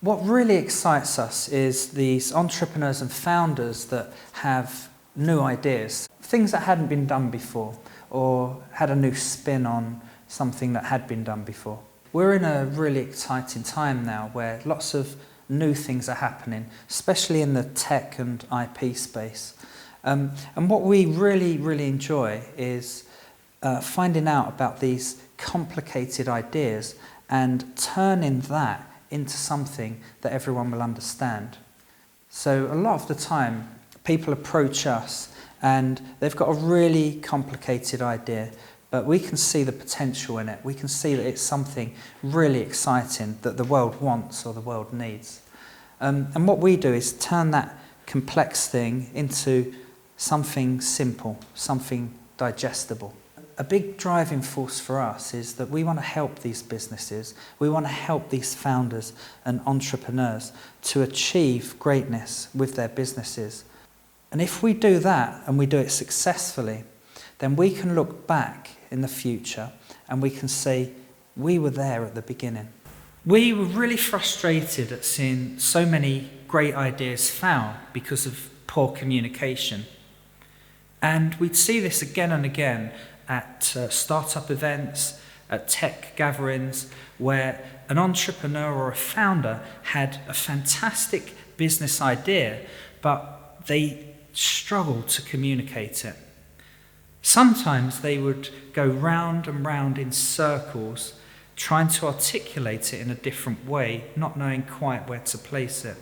What really excites us is these entrepreneurs and founders that have new ideas, things that hadn't been done before, or had a new spin on something that had been done before. We're in a really exciting time now where lots of new things are happening, especially in the tech and IP space. And what we really enjoy is finding out about these complicated ideas and turning that into something that everyone will understand. So a lot of the time, people approach us and they've got a really complicated idea, but we can see the potential in it. We can see that it's something really exciting that the world wants or the world needs. And what we do is turn that complex thing into something simple, something digestible. A big driving force for us is that we want to help these businesses, we want to help these founders and entrepreneurs to achieve greatness with their businesses. And if we do that and we do it successfully, then we can look back in the future and we can say, we were there at the beginning. We were really frustrated at seeing so many great ideas fail because of poor communication. And we'd see this again and again at startup events, at tech gatherings, where an entrepreneur or a founder had a fantastic business idea, but they struggled to communicate it. Sometimes they would go round and round in circles, trying to articulate it in a different way, not knowing quite where to place it.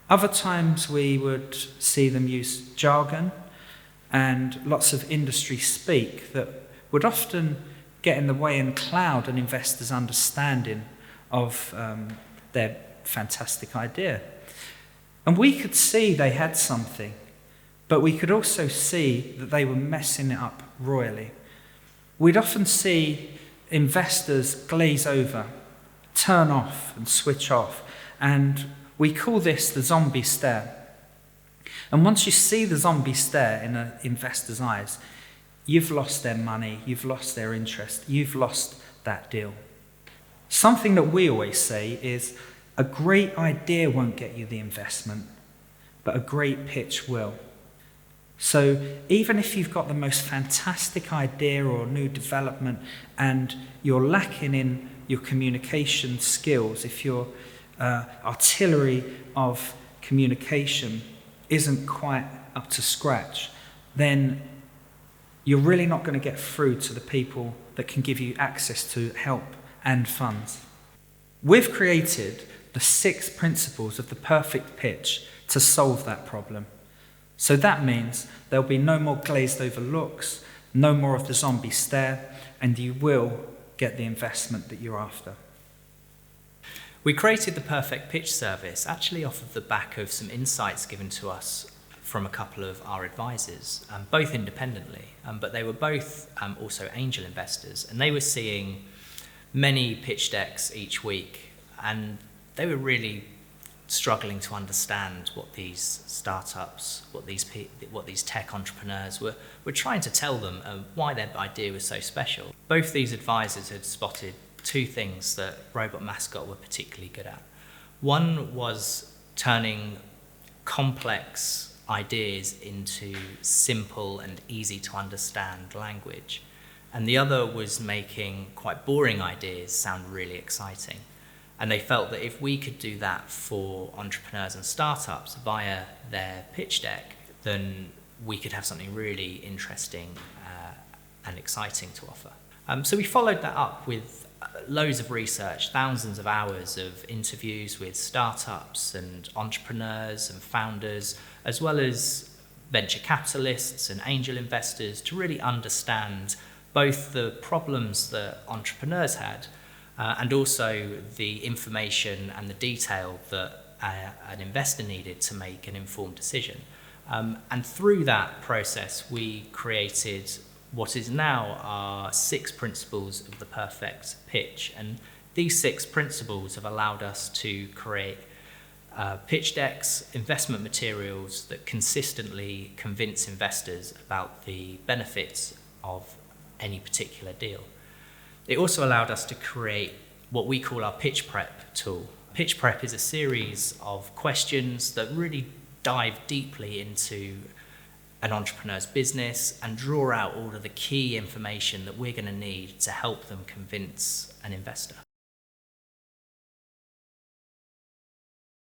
Other times we would see them use jargon and lots of industry speak that would often get in the way and cloud an investor's understanding of their fantastic idea. And we could see they had something, but we could also see that they were messing it up royally. We'd often see investors glaze over, turn off and switch off, and we call this the zombie stare. And once you see the zombie stare in an investor's eyes, you've lost their money, you've lost their interest, you've lost that deal. Something that we always say is, a great idea won't get you the investment, but a great pitch will. So even if you've got the most fantastic idea or new development and you're lacking in your communication skills, if your artillery of communication isn't quite up to scratch, then you're really not going to get through to the people that can give you access to help and funds. We've created the 6 principles of the perfect pitch to solve that problem. So that means there'll be no more glazed over looks, no more of the zombie stare, and you will get the investment that you're after. We created the Perfect Pitch service actually off of the back of some insights given to us from a couple of our advisors, both independently, but they were both also angel investors, and they were seeing many pitch decks each week, and they were really struggling to understand what these startups, what these tech entrepreneurs were trying to tell them, why their idea was so special. Both these advisors had spotted 2 things that Robot Mascot were particularly good at. One was turning complex ideas into simple and easy to understand language. And the other was making quite boring ideas sound really exciting. And they felt that if we could do that for entrepreneurs and startups via their pitch deck, then we could have something really interesting and exciting to offer. So we followed that up with loads of research, thousands of hours of interviews with startups and entrepreneurs and founders, as well as venture capitalists and angel investors, to really understand both the problems that entrepreneurs had and also the information and the detail that an investor needed to make an informed decision. And through that process, we created what is now our 6 principles of the perfect pitch. And these 6 principles have allowed us to create pitch decks, investment materials that consistently convince investors about the benefits of any particular deal. It also allowed us to create what we call our pitch prep tool, Pitch prep is a series of questions that really dive deeply into an entrepreneur's business and draw out all of the key information that we're going to need to help them convince an investor.